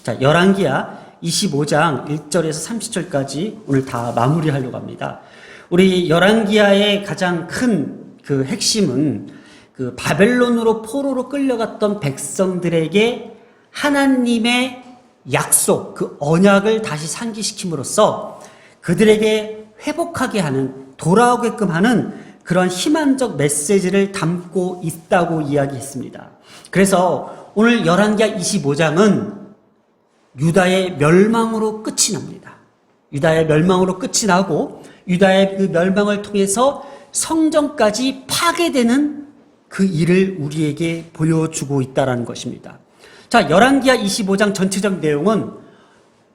자, 열왕기야 25장 1절에서 30절까지 오늘 다 마무리하려고 합니다. 우리 열왕기야의 가장 큰 그 핵심은 그 바벨론으로 포로로 끌려갔던 백성들에게 하나님의 약속, 그 언약을 다시 상기시킴으로써 그들에게 회복하게 하는, 돌아오게끔 하는 그런 희망적 메시지를 담고 있다고 이야기했습니다. 그래서 오늘 열왕기야 25장은 유다의 멸망으로 끝이 납니다. 유다의 멸망으로 끝이 나고 유다의 그 멸망을 통해서 성전까지 파괴되는 그 일을 우리에게 보여주고 있다는 것입니다. 자, 열왕기야 25장 전체적 내용은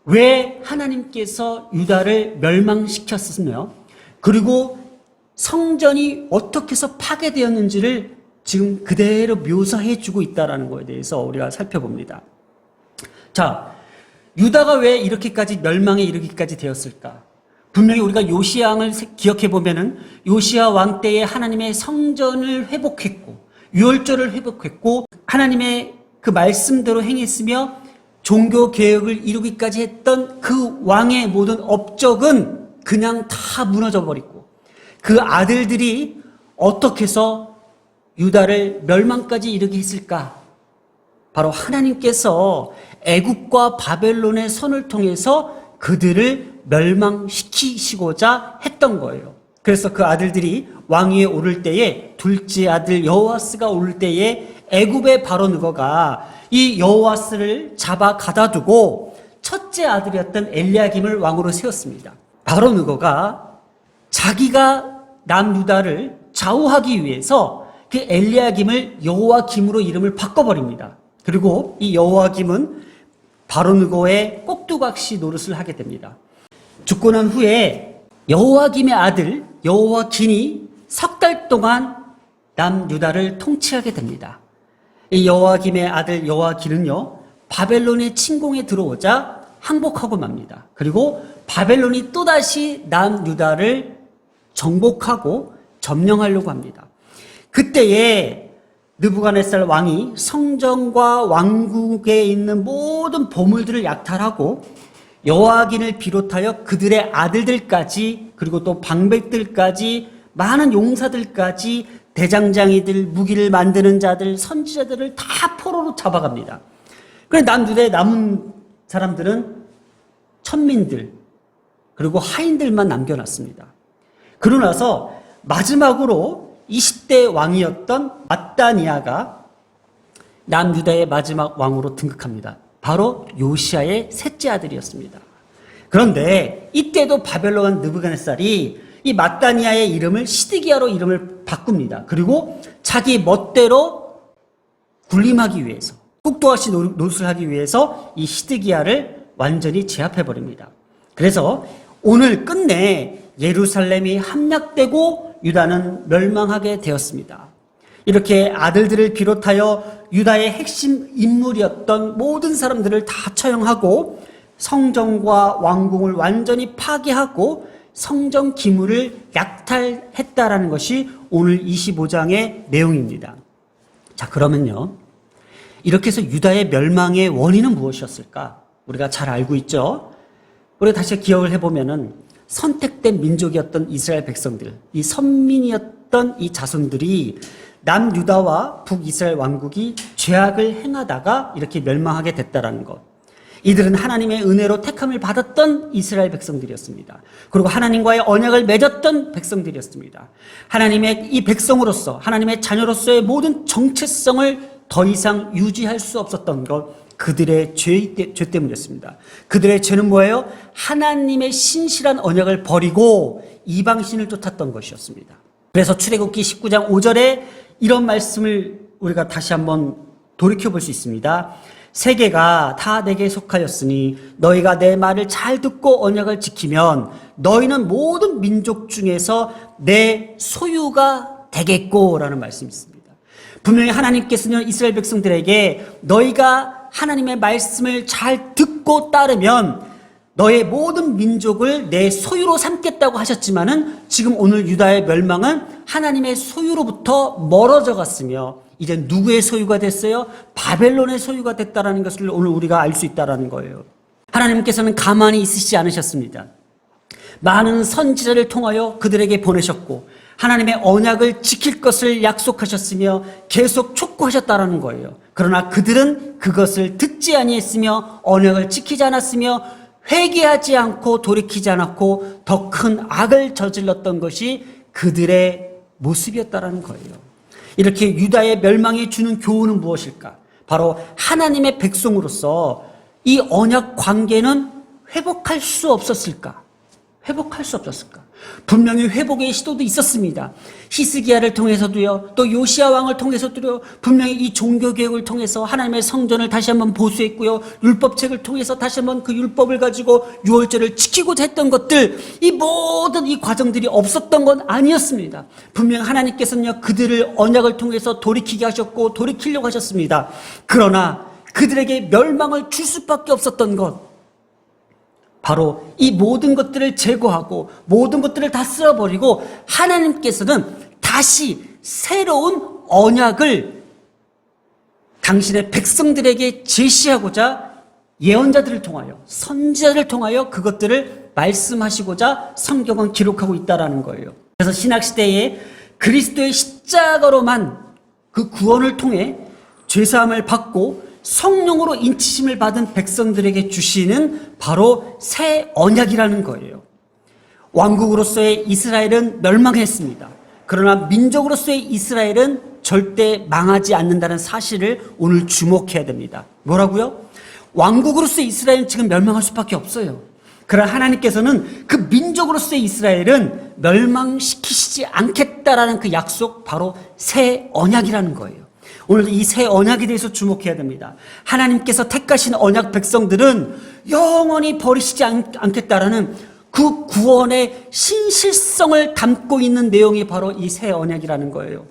왜 하나님께서 유다를 멸망시켰으며 그리고 성전이 어떻게 해서 파괴되었는지를 지금 그대로 묘사해 주고 있다는 것에 대해서 우리가 살펴봅니다. 자, 유다가 왜 이렇게까지 멸망에 이르기까지 되었을까? 분명히 우리가 요시야 왕을 기억해 보면은 요시야 왕 때에 하나님의 성전을 회복했고 유월절을 회복했고 하나님의 그 말씀대로 행했으며 종교 개혁을 이루기까지 했던 그 왕의 모든 업적은 그냥 다 무너져 버리고 그 아들들이 어떻게 해서 유다를 멸망까지 이르게 했을까? 바로 하나님께서 애굽과 바벨론의 손을 통해서 그들을 멸망시키시고자 했던 거예요. 그래서 그 아들들이 왕위에 오를 때에 둘째 아들 여호아스가 오를 때에 애굽의 바로 느거가 이 여호아스를 잡아 가다 두고 첫째 아들이었던 엘리야김을 왕으로 세웠습니다. 바로 느거가 자기가 남유다를 좌우하기 위해서 그 엘리야김을 여호와김으로 이름을 바꿔버립니다. 그리고 이 여호와김은 바로 느고의 꼭두각시 노릇을 하게 됩니다. 죽고 난 후에 여호와김의 아들 여호와긴이 석 달 동안 남유다를 통치하게 됩니다. 이 여호와김의 아들 여호와긴은요 바벨론의 침공에 들어오자 항복하고 맙니다. 그리고 바벨론이 또다시 남유다를 정복하고 점령하려고 합니다. 그때에 느부갓네살 왕이 성전과 왕국에 있는 모든 보물들을 약탈하고 여호와긴을 비롯하여 그들의 아들들까지 그리고 또 방백들까지 많은 용사들까지 대장장이들, 무기를 만드는 자들, 선지자들을 다 포로로 잡아갑니다. 그런데 남유다에 남은 사람들은 천민들 그리고 하인들만 남겨놨습니다. 그러고 나서 마지막으로 20대 왕이었던 마따니아가 남유다의 마지막 왕으로 등극합니다. 바로 요시야의 셋째 아들이었습니다. 그런데 이때도 바벨론 느부갓네살이 이 마따니아의 이름을 시드기야로 이름을 바꿉니다. 그리고 자기 멋대로 군림하기 위해서 꼭두각시 노릇을 하기 위해서 이 시드기야를 완전히 제압해버립니다. 그래서 오늘 끝내 예루살렘이 함락되고 유다는 멸망하게 되었습니다. 이렇게 아들들을 비롯하여 유다의 핵심 인물이었던 모든 사람들을 다 처형하고 성전과 왕궁을 완전히 파괴하고 성전 기물을 약탈했다라는 것이 오늘 25장의 내용입니다. 자, 그러면요. 이렇게 해서 유다의 멸망의 원인은 무엇이었을까? 우리가 잘 알고 있죠. 우리가 다시 기억을 해보면은 선택된 민족이었던 이스라엘 백성들, 이 선민이었던 이 자손들이 남유다와 북이스라엘 왕국이 죄악을 행하다가 이렇게 멸망하게 됐다라는 것. 이들은 하나님의 은혜로 택함을 받았던 이스라엘 백성들이었습니다. 그리고 하나님과의 언약을 맺었던 백성들이었습니다. 하나님의 이 백성으로서 하나님의 자녀로서의 모든 정체성을 더 이상 유지할 수 없었던 것, 그들의 죄 때문이었습니다. 그들의 죄는 뭐예요? 하나님의 신실한 언약을 버리고 이방신을 쫓았던 것이었습니다. 그래서 출애굽기 19장 5절에 이런 말씀을 우리가 다시 한번 돌이켜 볼 수 있습니다. 세계가 다 내게 속하였으니 너희가 내 말을 잘 듣고 언약을 지키면 너희는 모든 민족 중에서 내 소유가 되겠고 라는 말씀이 있습니다. 분명히 하나님께서는 이스라엘 백성들에게 너희가 하나님의 말씀을 잘 듣고 따르면 너의 모든 민족을 내 소유로 삼겠다고 하셨지만은 지금 오늘 유다의 멸망은 하나님의 소유로부터 멀어져 갔으며 이제 누구의 소유가 됐어요? 바벨론의 소유가 됐다라는 것을 오늘 우리가 알 수 있다라는 거예요. 하나님께서는 가만히 있으시지 않으셨습니다. 많은 선지자를 통하여 그들에게 보내셨고 하나님의 언약을 지킬 것을 약속하셨으며 계속 촉구하셨다라는 거예요. 그러나 그들은 그것을 듣지 아니했으며 언약을 지키지 않았으며 회개하지 않고 돌이키지 않았고 더 큰 악을 저질렀던 것이 그들의 모습이었다라는 거예요. 이렇게 유다의 멸망이 주는 교훈은 무엇일까? 바로 하나님의 백성으로서 이 언약 관계는 회복할 수 없었을까? 회복할 수 없었을까? 분명히 회복의 시도도 있었습니다. 히스기야를 통해서도요, 또 요시야 왕을 통해서도요, 분명히 이 종교개혁을 통해서 하나님의 성전을 다시 한번 보수했고요, 율법책을 통해서 다시 한번 그 율법을 가지고 유월절을 지키고자 했던 것들, 이 모든 이 과정들이 없었던 건 아니었습니다. 분명 하나님께서는요, 그들을 언약을 통해서 돌이키게 하셨고 돌이키려고 하셨습니다. 그러나 그들에게 멸망을 줄 수밖에 없었던 것, 바로 이 모든 것들을 제거하고 모든 것들을 다 쓸어버리고 하나님께서는 다시 새로운 언약을 당신의 백성들에게 제시하고자 예언자들을 통하여, 선지자를 통하여 그것들을 말씀하시고자 성경은 기록하고 있다는 거예요. 그래서 신약시대에 그리스도의 십자가로만 그 구원을 통해 죄사함을 받고 성령으로 인치심을 받은 백성들에게 주시는 바로 새 언약이라는 거예요. 왕국으로서의 이스라엘은 멸망했습니다. 그러나 민족으로서의 이스라엘은 절대 망하지 않는다는 사실을 오늘 주목해야 됩니다. 뭐라고요? 왕국으로서의 이스라엘은 지금 멸망할 수밖에 없어요. 그러나 하나님께서는 그 민족으로서의 이스라엘은 멸망시키시지 않겠다라는 그 약속, 바로 새 언약이라는 거예요. 오늘 이 새 언약에 대해서 주목해야 됩니다. 하나님께서 택하신 언약 백성들은 영원히 버리시지 않겠다라는 그 구원의 신실성을 담고 있는 내용이 바로 이 새 언약이라는 거예요.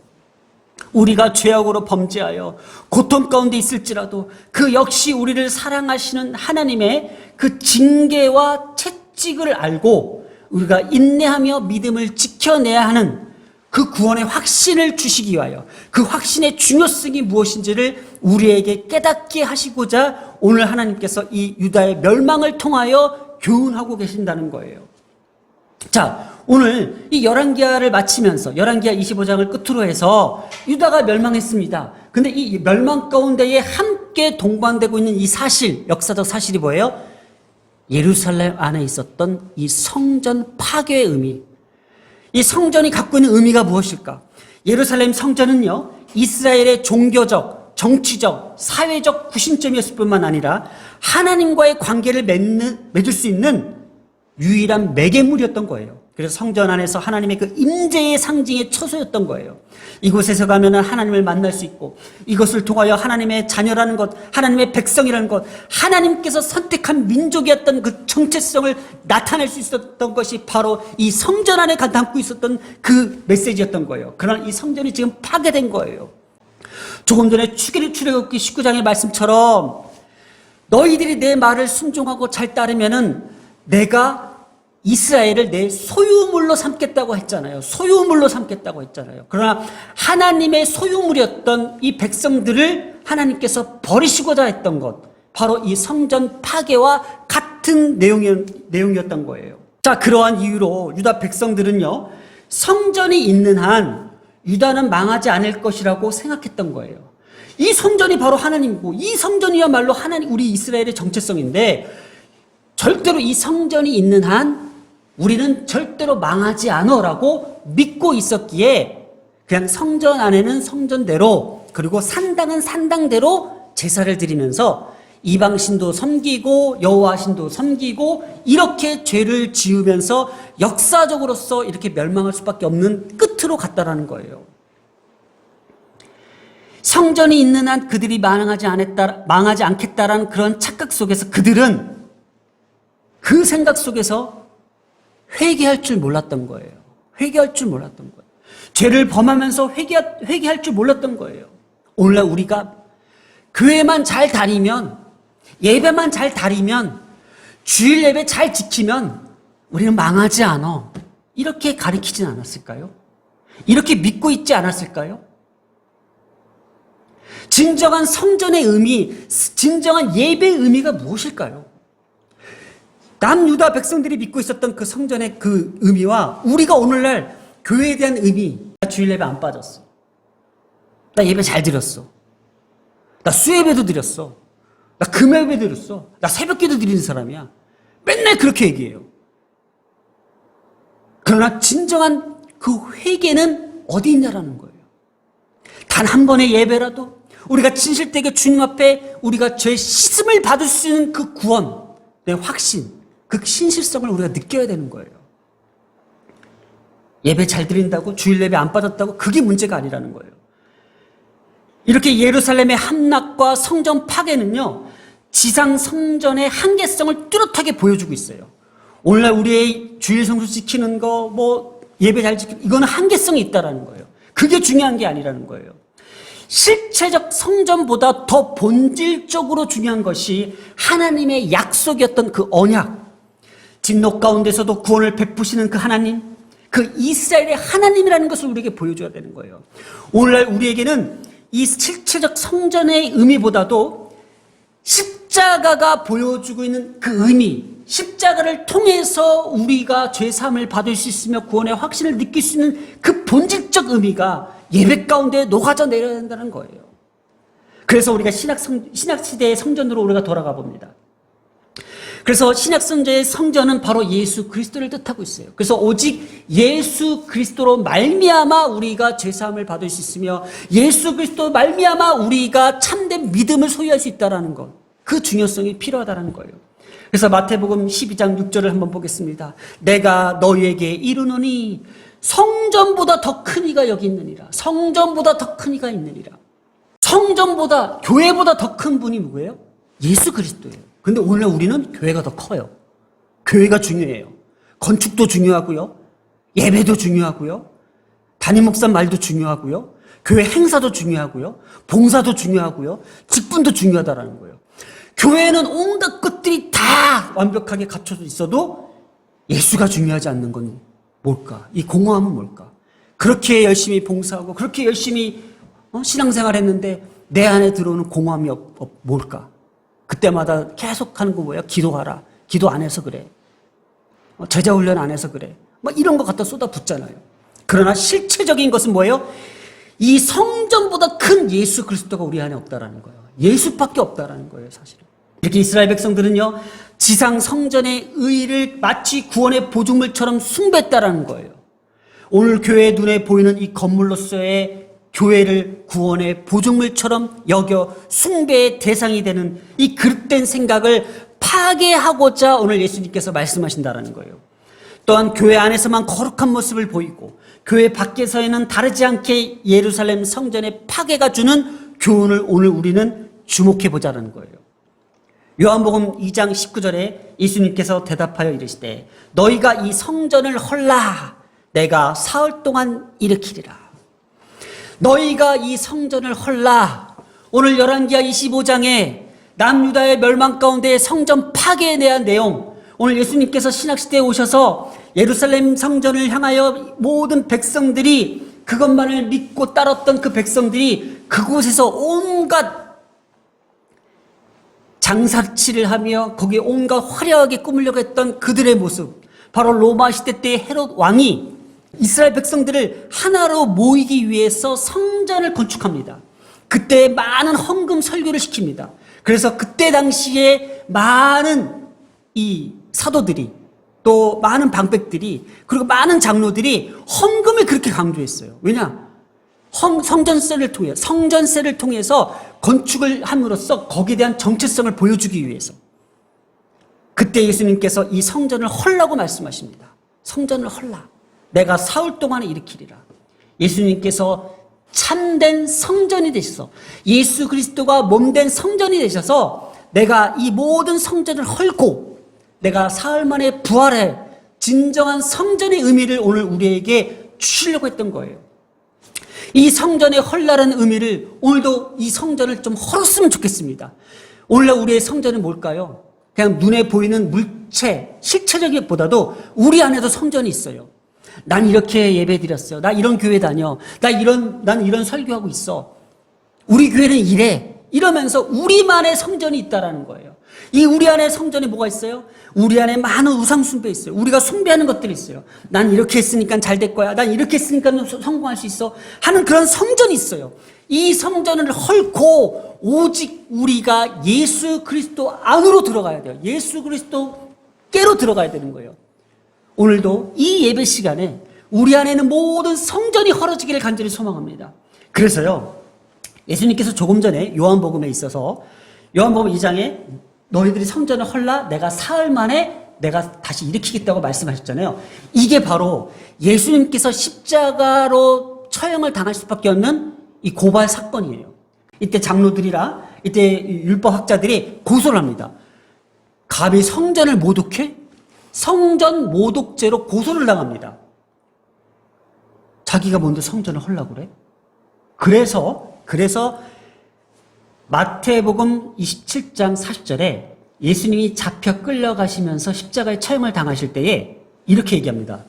우리가 죄악으로 범죄하여 고통 가운데 있을지라도 그 역시 우리를 사랑하시는 하나님의 그 징계와 채찍을 알고 우리가 인내하며 믿음을 지켜내야 하는 그 구원의 확신을 주시기 위하여, 그 확신의 중요성이 무엇인지를 우리에게 깨닫게 하시고자 오늘 하나님께서 이 유다의 멸망을 통하여 교훈하고 계신다는 거예요. 자, 오늘 이 열왕기하를 마치면서 열왕기하 25장을 끝으로 해서 유다가 멸망했습니다. 근데 이 멸망 가운데에 함께 동반되고 있는 이 사실, 역사적 사실이 뭐예요? 예루살렘 안에 있었던 이 성전 파괴의 의미. 이 성전이 갖고 있는 의미가 무엇일까? 예루살렘 성전은요, 이스라엘의 종교적, 정치적, 사회적 구심점이었을 뿐만 아니라 하나님과의 관계를 맺을 수 있는 유일한 매개물이었던 거예요. 그래서 성전 안에서 하나님의 그 임재의 상징의 처소였던 거예요. 이곳에서 가면은 하나님을 만날 수 있고, 이것을 통하여 하나님의 자녀라는 것, 하나님의 백성이라는 것, 하나님께서 선택한 민족이었던 그 정체성을 나타낼 수 있었던 것이 바로 이 성전 안에 담고 있었던 그 메시지였던 거예요. 그러나 이 성전이 지금 파괴된 거예요. 조금 전에 출애굽기 19장의 말씀처럼 너희들이 내 말을 순종하고 잘 따르면은 내가 이스라엘을 내 소유물로 삼겠다고 했잖아요. 소유물로 삼겠다고 했잖아요. 그러나 하나님의 소유물이었던 이 백성들을 하나님께서 버리시고자 했던 것, 바로 이 성전 파괴와 같은 내용이었던 거예요. 자, 그러한 이유로 유다 백성들은요, 성전이 있는 한 유다는 망하지 않을 것이라고 생각했던 거예요. 이 성전이 바로 하나님이고, 이 성전이야말로 하나님, 우리 이스라엘의 정체성인데, 절대로 이 성전이 있는 한 우리는 절대로 망하지 않으라고 믿고 있었기에 그냥 성전 안에는 성전대로, 그리고 산당은 산당대로 제사를 드리면서 이방신도 섬기고 여호와신도 섬기고 이렇게 죄를 지으면서 역사적으로서 이렇게 멸망할 수밖에 없는 끝으로 갔다라는 거예요. 성전이 있는 한 그들이 망하지 않겠다라는 그런 착각 속에서 그들은 그 생각 속에서 회개할 줄 몰랐던 거예요. 회개할 줄 몰랐던 거예요. 죄를 범하면서 회개할 줄 몰랐던 거예요. 오늘날 우리가 교회만 잘 다니면, 예배만 잘 다니면, 주일 예배 잘 지키면 우리는 망하지 않아. 이렇게 가르치진 않았을까요? 이렇게 믿고 있지 않았을까요? 진정한 성전의 의미, 진정한 예배의 의미가 무엇일까요? 남유다 백성들이 믿고 있었던 그 성전의 그 의미와 우리가 오늘날 교회에 대한 의미, 나 주일 예배 안 빠졌어. 나 예배 잘 드렸어. 나 수예배도 드렸어. 나 금요예배 드렸어. 나 새벽기도 드리는 사람이야. 맨날 그렇게 얘기해요. 그러나 진정한 그 회개는 어디 있냐라는 거예요. 단 한 번의 예배라도 우리가 진실되게 주님 앞에 우리가 죄 씻음을 받을 수 있는 그 구원, 내 확신, 그 신실성을 우리가 느껴야 되는 거예요. 예배 잘 드린다고 주일 예배 안 빠졌다고 그게 문제가 아니라는 거예요. 이렇게 예루살렘의 함락과 성전 파괴는요, 지상 성전의 한계성을 뚜렷하게 보여주고 있어요. 오늘날 우리의 주일 성수 지키는 거, 뭐 예배 잘 지키는 이거는 한계성이 있다라는 거예요. 그게 중요한 게 아니라는 거예요. 실체적 성전보다 더 본질적으로 중요한 것이 하나님의 약속이었던 그 언약, 진노 가운데서도 구원을 베푸시는 그 하나님, 그 이스라엘의 하나님이라는 것을 우리에게 보여줘야 되는 거예요. 오늘날 우리에게는 이 실체적 성전의 의미보다도 십자가가 보여주고 있는 그 의미, 십자가를 통해서 우리가 죄사함을 받을 수 있으며 구원의 확신을 느낄 수 있는 그 본질적 의미가 예배 가운데 녹아져 내려야 된다는 거예요. 그래서 우리가 신약시대의 성전으로 우리가 돌아가 봅니다. 그래서 신약성전의 성전은 바로 예수 그리스도를 뜻하고 있어요. 그래서 오직 예수 그리스도로 말미암아 우리가 죄사함을 받을 수 있으며 예수 그리스도 말미암아 우리가 참된 믿음을 소유할 수 있다는 것, 그 중요성이 필요하다는 거예요. 그래서 마태복음 12장 6절을 한번 보겠습니다. 내가 너희에게 이르노니 성전보다 더 큰 이가 여기 있느니라. 성전보다 더 큰 이가 있느니라. 성전보다, 교회보다 더 큰 분이 누구예요? 예수 그리스도예요. 근데 오늘날 우리는 교회가 더 커요. 교회가 중요해요. 건축도 중요하고요. 예배도 중요하고요. 담임 목사 말도 중요하고요. 교회 행사도 중요하고요. 봉사도 중요하고요. 직분도 중요하다라는 거예요. 교회는 온갖 것들이 다 완벽하게 갖춰져 있어도 예수가 중요하지 않는 건 뭘까? 이 공허함은 뭘까? 그렇게 열심히 봉사하고 그렇게 열심히 신앙생활 했는데 내 안에 들어오는 공허함이 뭘까? 그때마다 계속 하는 거 뭐야? 기도하라. 기도 안 해서 그래. 제자 훈련 안 해서 그래. 막 이런 거 갖다 쏟아붓잖아요. 그러나 실체적인 것은 뭐예요? 이 성전보다 큰 예수 그리스도가 우리 안에 없다라는 거예요. 예수밖에 없다라는 거예요, 사실은. 이렇게 이스라엘 백성들은요, 지상 성전의 의를 마치 구원의 보증물처럼 숭배했다라는 거예요. 오늘 교회의 눈에 보이는 이 건물로서의 교회를 구원의 보증물처럼 여겨 숭배의 대상이 되는 이 그릇된 생각을 파괴하고자 오늘 예수님께서 말씀하신다라는 거예요. 또한 교회 안에서만 거룩한 모습을 보이고 교회 밖에서에는 다르지 않게 예루살렘 성전의 파괴가 주는 교훈을 오늘 우리는 주목해 보자는 거예요. 요한복음 2장 19절에 예수님께서 대답하여 이르시되 너희가 이 성전을 헐라 내가 사흘 동안 일으키리라. 너희가 이 성전을 헐라. 오늘 열왕기하 25장에 남유다의 멸망 가운데 성전 파괴에 대한 내용, 오늘 예수님께서 신약시대에 오셔서 예루살렘 성전을 향하여 모든 백성들이 그것만을 믿고 따랐던 그 백성들이 그곳에서 온갖 장사치를 하며 거기에 온갖 화려하게 꾸미려고 했던 그들의 모습, 바로 로마 시대 때 헤롯 왕이 이스라엘 백성들을 하나로 모이기 위해서 성전을 건축합니다. 그때 많은 헌금 설교를 시킵니다. 그래서 그때 당시에 많은 이 사도들이 또 많은 방백들이 그리고 많은 장로들이 헌금을 그렇게 강조했어요. 왜냐? 성전세를 통해서 건축을 함으로써 거기에 대한 정체성을 보여주기 위해서. 그때 예수님께서 이 성전을 헐라고 말씀하십니다. 성전을 헐라. 내가 사흘 동안에 일으키리라. 예수님께서 참된 성전이 되셔서 예수 그리스도가 몸된 성전이 되셔서 내가 이 모든 성전을 헐고 내가 사흘 만에 부활해 진정한 성전의 의미를 오늘 우리에게 주시려고 했던 거예요. 이 성전의 헐라라는 의미를 오늘도 이 성전을 좀 헐었으면 좋겠습니다. 오늘날 우리의 성전은 뭘까요? 그냥 눈에 보이는 물체, 실체적이보다도 우리 안에도 성전이 있어요. 난 이렇게 예배 드렸어요. 나 이런 교회 다녀. 난 이런 설교하고 있어. 우리 교회는 이래. 이러면서 우리만의 성전이 있다라는 거예요. 이 우리 안에 성전에 뭐가 있어요? 우리 안에 많은 우상 숭배 있어요. 우리가 숭배하는 것들이 있어요. 난 이렇게 했으니까 잘 될 거야. 난 이렇게 했으니까 성공할 수 있어. 하는 그런 성전이 있어요. 이 성전을 헐고 오직 우리가 예수 그리스도 안으로 들어가야 돼요. 예수 그리스도께로 들어가야 되는 거예요. 오늘도 이 예배 시간에 우리 안에는 모든 성전이 헐어지기를 간절히 소망합니다. 그래서요, 예수님께서 조금 전에 요한복음에 있어서 요한복음 2장에 너희들이 성전을 헐라 내가 사흘 만에 내가 다시 일으키겠다고 말씀하셨잖아요. 이게 바로 예수님께서 십자가로 처형을 당할 수밖에 없는 이 고발 사건이에요. 이때 장로들이라 이때 율법학자들이 고소를 합니다. 감히 성전을 모독해? 성전 모독죄로 고소를 당합니다. 자기가 뭔데 성전을 헐라고 그래? 그래서 마태복음 27장 40절에 예수님이 잡혀 끌려가시면서 십자가에 처형을 당하실 때에 이렇게 얘기합니다.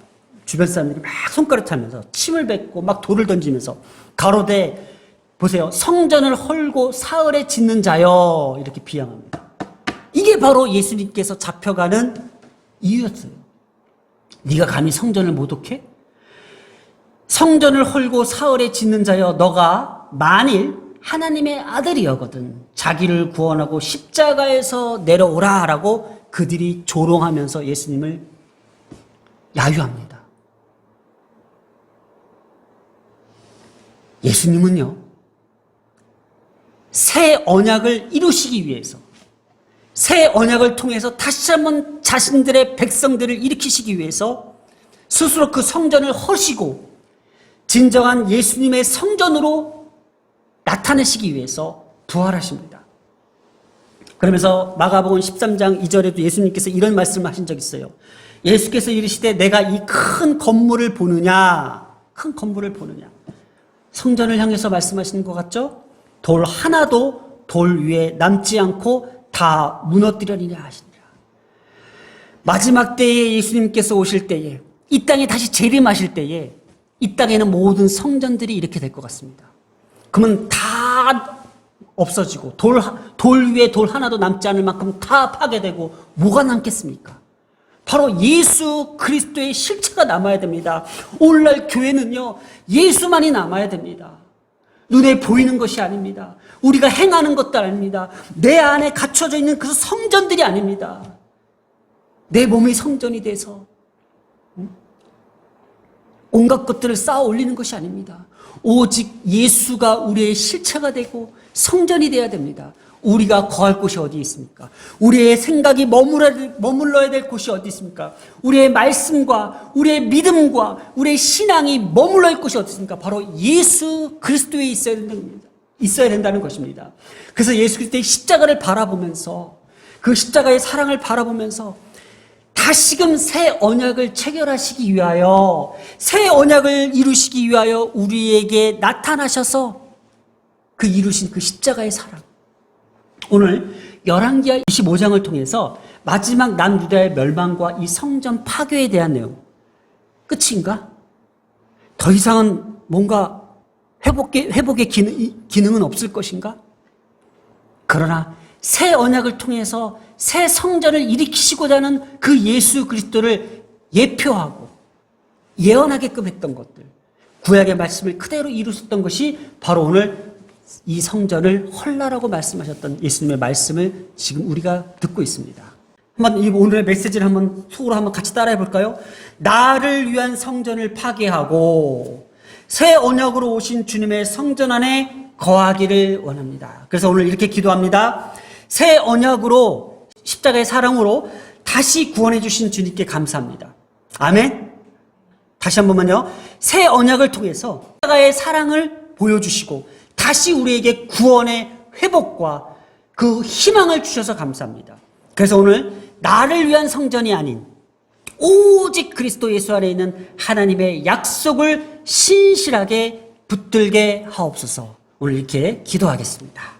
주변 사람들이 막 손가락하면서 침을 뱉고 막 돌을 던지면서 가로되 보세요. 성전을 헐고 사흘에 짓는 자여 이렇게 비양합니다. 이게 바로 예수님께서 잡혀가는 이유였어요. 네가 감히 성전을 모독해? 성전을 헐고 사흘에 짓는 자여 너가 만일 하나님의 아들이여거든 자기를 구원하고 십자가에서 내려오라 라고 그들이 조롱하면서 예수님을 야유합니다. 예수님은요, 새 언약을 이루시기 위해서 새 언약을 통해서 다시 한번 자신들의 백성들을 일으키시기 위해서 스스로 그 성전을 허시고 진정한 예수님의 성전으로 나타내시기 위해서 부활하십니다. 그러면서 마가복음 13장 2절에도 예수님께서 이런 말씀을 하신 적이 있어요. 예수께서 이르시되 내가 이 큰 건물을 보느냐, 큰 건물을 보느냐. 성전을 향해서 말씀하시는 것 같죠? 돌 하나도 돌 위에 남지 않고 다 무너뜨리리라 하시니라. 마지막 때에 예수님께서 오실 때에 이 땅에 다시 재림하실 때에 이 땅에는 모든 성전들이 이렇게 될 것 같습니다. 그러면 다 없어지고 돌 위에 돌 하나도 남지 않을 만큼 다 파괴되고 뭐가 남겠습니까? 바로 예수 그리스도의 실체가 남아야 됩니다. 오늘날 교회는요, 예수만이 남아야 됩니다. 눈에 보이는 것이 아닙니다. 우리가 행하는 것도 아닙니다. 내 안에 갖춰져 있는 그 성전들이 아닙니다. 내 몸이 성전이 돼서 온갖 것들을 쌓아 올리는 것이 아닙니다. 오직 예수가 우리의 실체가 되고 성전이 되어야 됩니다. 우리가 거할 곳이 어디 있습니까? 우리의 생각이 머물러야 될 곳이 어디 있습니까? 우리의 말씀과 우리의 믿음과 우리의 신앙이 머물러 있을 곳이 어디 있습니까? 바로 예수 그리스도에 있어야 된다는 것입니다. 그래서 예수 그리스도의 십자가를 바라보면서 그 십자가의 사랑을 바라보면서 다시금 새 언약을 체결하시기 위하여 새 언약을 이루시기 위하여 우리에게 나타나셔서 그 이루신 그 십자가의 사랑, 오늘 열왕기하 25장을 통해서 마지막 남유다의 멸망과 이 성전 파괴에 대한 내용 끝인가? 더 이상은 뭔가 회복의 기능은 없을 것인가? 그러나 새 언약을 통해서 새 성전을 일으키시고자 하는 그 예수 그리스도를 예표하고 예언하게끔 했던 것들, 구약의 말씀을 그대로 이루셨던 것이 바로 오늘 이 성전을 헐라라고 말씀하셨던 예수님의 말씀을 지금 우리가 듣고 있습니다. 한번 이 오늘의 메시지를 한번 속으로 한번 같이 따라해 볼까요? 나를 위한 성전을 파괴하고 새 언약으로 오신 주님의 성전 안에 거하기를 원합니다. 그래서 오늘 이렇게 기도합니다. 새 언약으로 십자가의 사랑으로 다시 구원해 주신 주님께 감사합니다. 아멘. 다시 한 번만요. 새 언약을 통해서 십자가의 사랑을 보여주시고 다시 우리에게 구원의 회복과 그 희망을 주셔서 감사합니다. 그래서 오늘 나를 위한 성전이 아닌 오직 그리스도 예수 안에 있는 하나님의 약속을 신실하게 붙들게 하옵소서. 오늘 이렇게 기도하겠습니다.